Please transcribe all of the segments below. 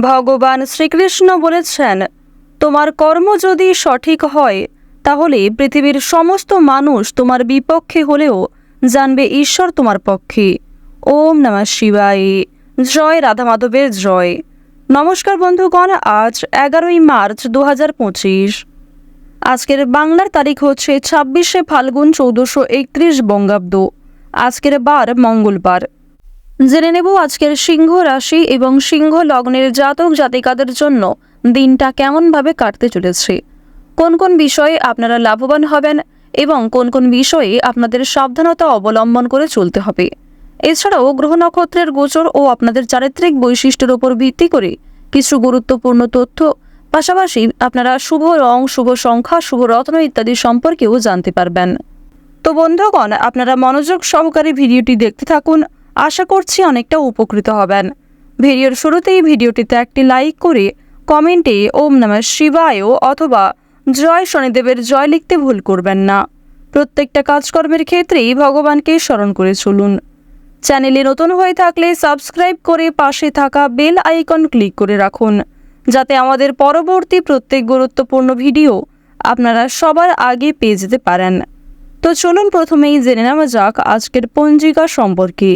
ভগবান শ্রীকৃষ্ণ বলেছেন, তোমার কর্ম যদি সঠিক হয় তাহলে পৃথিবীর সমস্ত মানুষ তোমার বিপক্ষে হলেও জানবে ঈশ্বর তোমার পক্ষে। ওম নমঃ শিবায়। জয় রাধা মাধবের জয়। নমস্কার বন্ধুগণ, আজ 11ই মার্চ 2025। আজকের বাংলার তারিখ হচ্ছে 26শে ফাল্গুন 1431 বঙ্গাব্দ। আজকের বার মঙ্গলবার। জেনে নেব আজকের সিংহ রাশি এবং সিংহ লগ্নের জাতক জাতিকাদের জন্য দিনটা কেমনভাবে কাটতে চলেছে, কোন কোন বিষয়ে আপনারা লাভবান হবেন এবং কোন কোন বিষয়ে আপনাদের সাবধানতা অবলম্বন করে চলতে হবে। এছাড়াও গ্রহ নক্ষত্রের গোচর ও আপনাদের চারিত্রিক বৈশিষ্ট্যের উপর ভিত্তি করে কিছু গুরুত্বপূর্ণ তথ্য, পাশাপাশি আপনারা শুভ রং, শুভ সংখ্যা, শুভ রত্ন ইত্যাদি সম্পর্কেও জানতে পারবেন। তো বন্ধুগণ, আপনারা মনোযোগ সহকারে ভিডিওটি দেখতে থাকুন। আশা করছি অনেকটা উপকৃত হবেন। ভিডিওর শুরুতেই ভিডিওটিতে একটি লাইক করে কমেন্টে ওম নমঃ শিবায় অথবা জয় শনিদেবের জয় লিখতে ভুল করবেন না। প্রত্যেকটা কাজকর্মের ক্ষেত্রেই ভগবানকে স্মরণ করে চলুন। চ্যানেলে নতুন হয়ে থাকলে সাবস্ক্রাইব করে পাশে থাকা বেল আইকন ক্লিক করে রাখুন, যাতে আমাদের পরবর্তী প্রত্যেক গুরুত্বপূর্ণ ভিডিও আপনারা সবার আগে পেয়ে যেতে পারেন। তো চলুন প্রথমেই জেনে নেওয়া যাক আজকের পঞ্জিকা সম্পর্কে।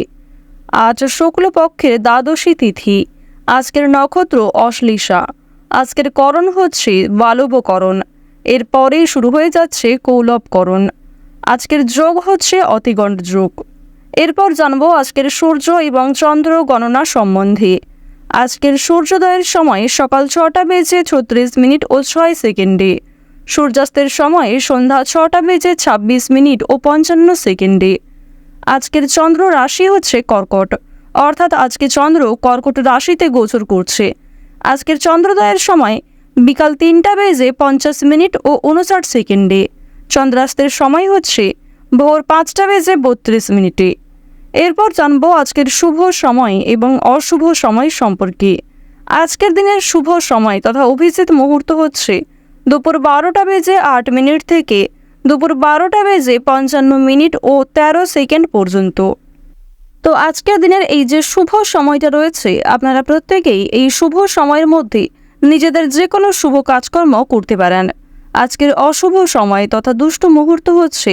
আজ শুক্লপক্ষের দ্বাদশী তিথি। আজকের নক্ষত্র অশ্লেষা। আজকের করণ হচ্ছে বালবকরণ। এরপরেই শুরু হয়ে যাচ্ছে কৌলবকরণ। আজকের যোগ হচ্ছে অতিগণ্ড যোগ। এরপর জানবো আজকের সূর্য এবং চন্দ্র গণনা সম্বন্ধে। আজকের সূর্যোদয়ের সময় সকাল 6:36 ও 6 সেকেন্ডে। সূর্যাস্তের সময় সন্ধ্যা 6:26 ও 55 সেকেন্ডে। আজকের চন্দ্র রাশি হচ্ছে কর্কট, অর্থাৎ আজকে চন্দ্র কর্কট রাশিতে গোচর করছে। আজকের চন্দ্রোদয়ের সময় বিকাল 3:50 ও 59 সেকেন্ডে। চন্দ্রাস্তের সময় হচ্ছে ভোর 5:32। এরপর জানবো আজকের শুভ সময় এবং অশুভ সময় সম্পর্কে। আজকের দিনের শুভ সময় তথা অভিজিৎ মুহূর্ত হচ্ছে দুপুর 12:08 থেকে দুপুর 12:55 ও 13 সেকেন্ড পর্যন্ত। তো আজকের দিনের এই যে শুভ সময়টা রয়েছে, আপনারা প্রত্যেকেই এই শুভ সময়ের মধ্যে নিজেদের যে কোনো শুভ কাজকর্ম করতে পারেন। আজকের অশুভ সময় তথা দুষ্ট মুহূর্ত হচ্ছে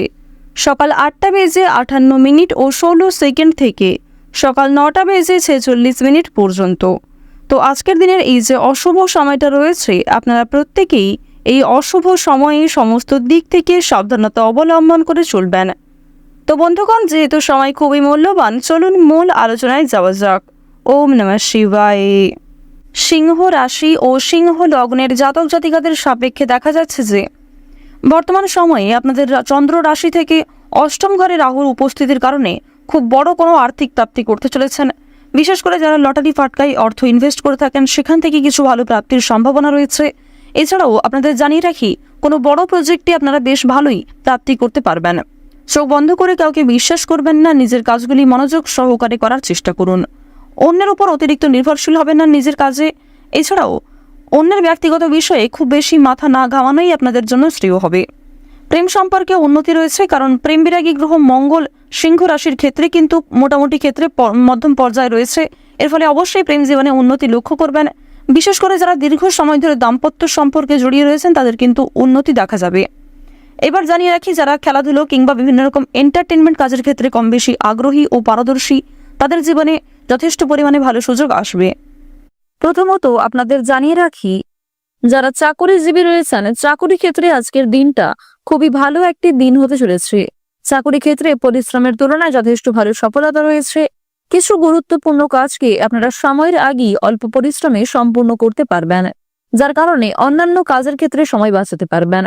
সকাল 8:58 ও 16 সেকেন্ড থেকে সকাল 9:46 পর্যন্ত। তো আজকের দিনের এই যে অশুভ সময়টা রয়েছে, আপনারা প্রত্যেকেই এই অশুভ সময়ে সমস্ত দিক থেকে সাবধানতা অবলম্বন করে চলবেন। তো বন্ধুগণ, যেহেতু সময় খুবই মূল্যবান, চলুন মূল আলোচনায় যাওয়া যাক। ওম নমঃ শিবায়। সিংহ রাশি ও সিংহ লগ্নের জাতক জাতিকাদের সাপেক্ষে দেখা যাচ্ছে যে বর্তমান সময়ে আপনাদের চন্দ্র রাশি থেকে অষ্টম ঘরে রাহুর উপস্থিতির কারণে খুব বড় কোনো আর্থিক প্রাপ্তি করতে চলেছেন। বিশেষ করে যারা লটারি ফাটকায় অর্থ ইনভেস্ট করে থাকেন, সেখান থেকে কিছু ভালো প্রাপ্তির সম্ভাবনা রয়েছে। এছাড়াও আপনাদের জানিয়ে রাখি, কোনো বড় প্রজেক্টে আপনারা বেশ ভালোই প্রাপ্তি করতে পারবেন। চোখ বন্ধ করে কাউকে বিশ্বাস করবেন না, নিজের কাজগুলি মনোযোগ সহকারে করার চেষ্টা করুন। অন্যের উপর অতিরিক্ত নির্ভরশীল হবেন না নিজের কাজে। এছাড়াও অন্যের ব্যক্তিগত বিষয়ে খুব বেশি মাথা না ঘামানোই আপনাদের জন্য শ্রেয় হবে। প্রেম সম্পর্কে উন্নতি রয়েছে, কারণ প্রেম বিরাগী গ্রহ মঙ্গল সিংহ রাশির ক্ষেত্রে কিন্তু মোটামুটি ক্ষেত্রে মধ্যম পর্যায়ে রয়েছে। এর ফলে অবশ্যই প্রেম জীবনে উন্নতি লক্ষ্য করবেন। বিশেষ করে যারা দীর্ঘ সময় ধরে দাম্পত্য সম্পর্কে জড়িয়ে রয়েছেন, তাদের কিন্তু উন্নতি দেখা যাবে। এবার জানিয়ে রাখি, যারা খেলাধুলো কিংবা বিভিন্ন রকম এন্টারটেনমেন্ট কাজের ক্ষেত্রে কম বেশি আগ্রহী ও পারদর্শী, তাদের জীবনে যথেষ্ট পরিমাণে ভালো সুযোগ আসবে। প্রথমত আপনাদের জানিয়ে রাখি, যারা চাকরিজীবী রয়েছেন, চাকরি ক্ষেত্রে আজকের দিনটা খুবই ভালো একটি দিন হতে চলেছে। চাকরি ক্ষেত্রে পরিশ্রমের তুলনায় যথেষ্ট ভালো সফলতা রয়েছে। কিছু গুরুত্বপূর্ণ কাজকে আপনারা সময়ের আগেই অল্প পরিশ্রমে সম্পূর্ণ করতে পারবেন, যার কারণে অন্যান্য কাজের ক্ষেত্রে সময় বাঁচাতে পারবেন।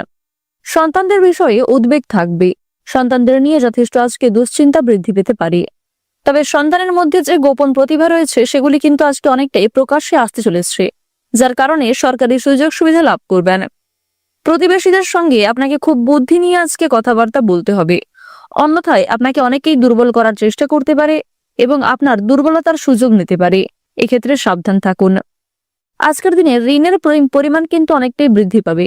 সন্তানদের বিষয়ে উদ্বেগ থাকবে। সন্তানদের নিয়ে যথেষ্ট আজকে দুশ্চিন্তা বৃদ্ধি পেতে পারে। তবে সন্তানের মধ্যে যে গোপন প্রতিভা রয়েছে, সেগুলি কিন্তু আজকে অনেকটাই প্রকাশ্যে আসতে চলেছে, যার কারণে সরকারি সুযোগ সুবিধা লাভ করবেন। প্রতিবেশীদের সঙ্গে আপনাকে খুব বুদ্ধি নিয়ে আজকে কথাবার্তা বলতে হবে, অন্যথায় আপনাকে অনেকেই দুর্বল করার চেষ্টা করতে পারে এবং আপনার দুর্বলতার সুযোগ নিতে পারে। এক্ষেত্রে সাবধান থাকুন। আজকের দিনে ঋণের পরিমাণ কিন্তু অনেকটাই বৃদ্ধি পাবে,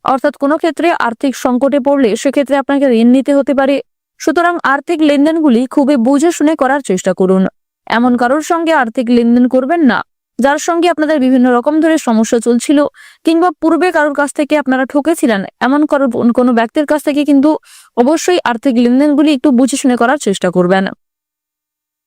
অর্থাৎ কোনো ক্ষেত্রে আর্থিক সংকটে পড়লে সেক্ষেত্রে আপনাকে ঋণ নিতে হতে পারে। সুতরাং আর্থিক লেনদেনগুলি খুবই বুঝে শুনে করার চেষ্টা করুন। এমন কারোর সঙ্গে আর্থিক লেনদেন করবেন না যার সঙ্গে আপনাদের বিভিন্ন রকম ধরে সমস্যা চলছিল, কিংবা পূর্বে কারোর কাছ থেকে আপনারা ঠকেছিলেন, এমন কোনো ব্যক্তির কাছ থেকে কিন্তু অবশ্যই আর্থিক লেনদেনগুলি একটু বুঝে শুনে করার চেষ্টা করবেন।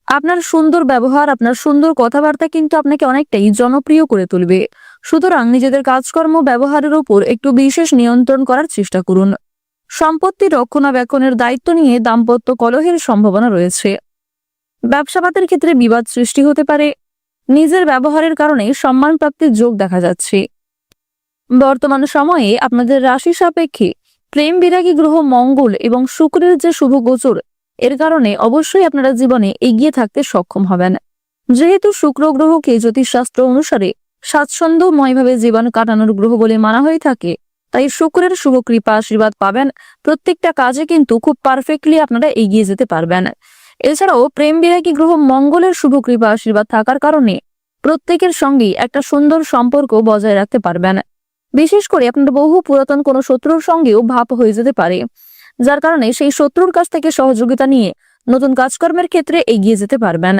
আপনার সুন্দর ব্যবহার, আপনার সুন্দর কথাবার্তা কিন্তু আপনাকে অনেকটাই জনপ্রিয় করে তুলবে। সুতরাং নিজেদের কাজকর্ম ব্যবহারের উপর একটু বিশেষ নিয়ন্ত্রণ করার চেষ্টা করুন। সম্পত্তি রক্ষণাবেক্ষণের দায়িত্ব নিয়ে দাম্পত্য কলহের সম্ভাবনা রয়েছে। ব্যবসাপাতের ক্ষেত্রে বিবাদ সৃষ্টি হতে পারে। নিজের ব্যবহারের কারণে সম্মান প্রাপ্তির যোগ দেখা যাচ্ছে। বর্তমান সময়ে আপনাদের রাশি সাপেক্ষে প্রেম বিরাগী গ্রহ মঙ্গল এবং শুক্রের যে শুভ গোচর, এর কারণে অবশ্যই আপনারা জীবনে এগিয়ে থাকতে সক্ষম হবেন। যেহেতু শুক্র গ্রহকে জ্যোতিষশাস্ত্র অনুসারে স্বাচ্ছন্দ্যময়ভাবে জীবন কাটানোর গ্রহ বলে মানা হয়ে থাকে, তাই শুক্রের শুভ কৃপা আশীর্বাদ পাবেন। প্রত্যেকটা কাজে কিন্তু খুব পারফেক্টলি আপনারা এগিয়ে যেতে পারবেন। এছাড়াও প্রেম বিরাগী গ্রহ মঙ্গলের শুভ কৃপা আশীর্বাদ থাকার কারণে প্রত্যেকের সঙ্গেই একটা সুন্দর সম্পর্ক বজায় রাখতে পারবেন। বিশেষ করে আপনার বহু পুরাতন কোনো শত্রুর সঙ্গেও ভাব হয়ে যেতে পারে, যার কারণে সেই শত্রুর কাছ থেকে সহযোগিতা নিয়ে নতুন কাজকর্মের ক্ষেত্রে এগিয়ে যেতে পারবেন।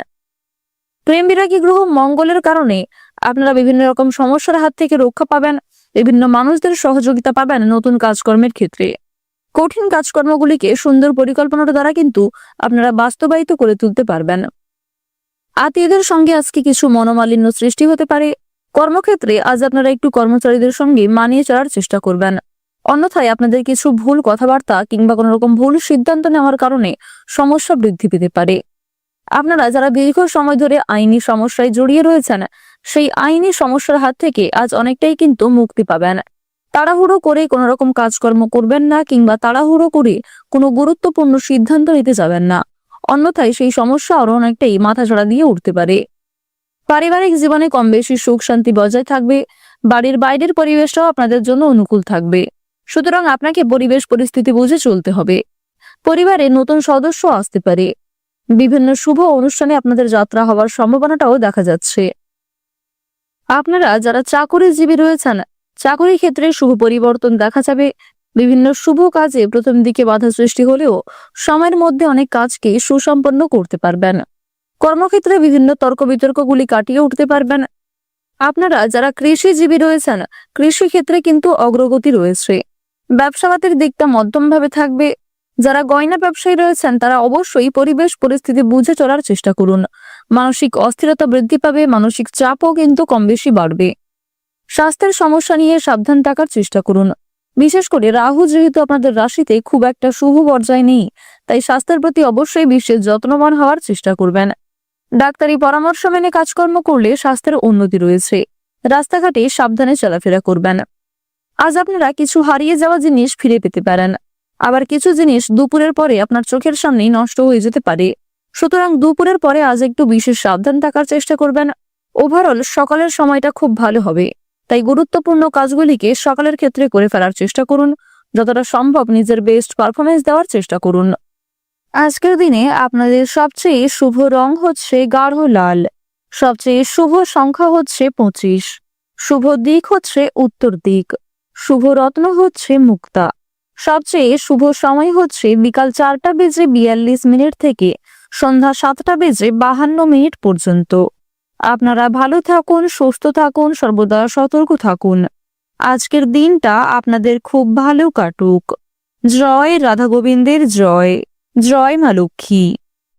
প্রেম বিরাগী গ্রহ মঙ্গলের কারণে আপনারা বিভিন্ন রকম সমস্যার হাত থেকে রক্ষা পাবেন, বিভিন্ন মানুষদের সহযোগিতা পাবেন নতুন কাজকর্মের ক্ষেত্রে। কঠিন কাজকর্মগুলিকে সুন্দর পরিকল্পনার দ্বারা কিন্তু আপনারা বাস্তবায়িত করে তুলতে পারবেন। আত্মীয়দের সঙ্গে আজকে কিছু মনোমালিন্য সৃষ্টি হতে পারে। কর্মক্ষেত্রে আজ আপনারা একটু কর্মচারীদের সঙ্গে মানিয়ে চলার চেষ্টা করবেন। অন্যথায় আপনাদের কিছু ভুল কথাবার্তা কিংবা কোনো রকম ভুল সিদ্ধান্ত নেওয়ার কারণে সমস্যা বৃদ্ধি পেতে পারে। আপনারা যারা দীর্ঘ সময় ধরে আইনি সমস্যায় জড়িয়ে রয়েছেন, সেই আইনি সমস্যার হাত থেকে আজ অনেকটাই কিন্তু মুক্তি পাবেন। তাড়াহুড়ো করে কোনো রকম কাজকর্ম করবেন না, কিংবা তাড়াহুড়ো করে কোনো গুরুত্বপূর্ণ সিদ্ধান্ত নিতে যাবেন না, অন্যথায় সেই সমস্যা আরো অনেকটাই মাথাচাড়া দিয়ে উঠতে পারে। পারিবারিক জীবনে কম বেশি সুখ শান্তি বজায় থাকবে। বাড়ির বাইরের পরিবেশটাও আপনাদের জন্য অনুকূল থাকবে। সুতরাং আপনাকে পরিবেশ পরিস্থিতি বুঝে চলতে হবে। পরিবারে নতুন সদস্য আসতে পারে। বিভিন্ন শুভ অনুষ্ঠানে আপনাদের যাত্রা হওয়ার সম্ভাবনাটাও দেখা যাচ্ছে। আপনারা যারা চাকরিজীবী রয়েছেন, চাকরির ক্ষেত্রে শুভ পরিবর্তন দেখা যাবে। বিভিন্ন শুভ কাজে প্রথম দিকে বাধা সৃষ্টি হলেও সময়ের মধ্যে অনেক কাজকে সুসম্পন্ন করতে পারবেন। কর্মক্ষেত্রে বিভিন্ন তর্ক বিতর্কগুলি কাটিয়ে উঠতে পারবেন। আপনারা যারা কৃষিজীবী রয়েছেন, কৃষি ক্ষেত্রে কিন্তু অগ্রগতি রয়েছে। ব্যবসাপাতের দিকটা মধ্যমভাবে থাকবে। যারা গয়না ব্যবসায়ী রয়েছেন, তারা অবশ্যই পরিবেশ পরিস্থিতি বুঝে চলার চেষ্টা করুন। মানসিক অস্থিরতা বৃদ্ধি পাবে, মানসিক চাপও কিন্তু কম বেশি বাড়বে। স্বাস্থ্যের সমস্যা নিয়ে সাবধান থাকার চেষ্টা করুন। বিশেষ করে রাহু যেহেতু আপনাদের রাশিতে খুব একটা শুভ পর্যায়ে নেই, তাই স্বাস্থ্যের প্রতি অবশ্যই বিশেষ যত্নবান হওয়ার চেষ্টা করবেন। ডাক্তারি পরামর্শ মেনে কাজকর্ম করলে স্বাস্থ্যের উন্নতি রয়েছে। রাস্তাঘাটে সাবধানে চলাফেরা করবেন। আজ আপনারা কিছু হারিয়ে যাওয়া জিনিস ফিরে পেতে পারেন। আবার কিছু জিনিস দুপুরের পরে আপনার চোখের সামনেই নষ্ট হয়ে যেতে পারে। সুতরাং দুপুরের পরে আজ একটু বিশেষ সাবধান থাকার চেষ্টা করবেন। ওভারঅল সকালের সময়টা খুব ভালো হবে, তাই গুরুত্বপূর্ণ কাজগুলিকে সকালের ক্ষেত্রে করে ফেলার চেষ্টা করুন। যতটা সম্ভব নিজের বেস্ট পারফরমেন্স দেওয়ার চেষ্টা করুন। আজকের দিনে আপনাদের সবচেয়ে শুভ রং হচ্ছে গাঢ় লাল। সবচেয়ে শুভ সংখ্যা হচ্ছে 25। শুভ দিক হচ্ছে উত্তর দিক। শুভ রত্ন হচ্ছে মুক্তা। সবচেয়ে শুভ সময় হচ্ছে বিকাল 4:42 থেকে সন্ধ্যা 7:52 পর্যন্ত। আপনারা ভালো থাকুন, সুস্থ থাকুন, সর্বদা সতর্ক থাকুন। আজকের দিনটা আপনাদের খুব ভালো কাটুক। জয় রাধা গোবিন্দের জয়। জয় মা লক্ষ্মী।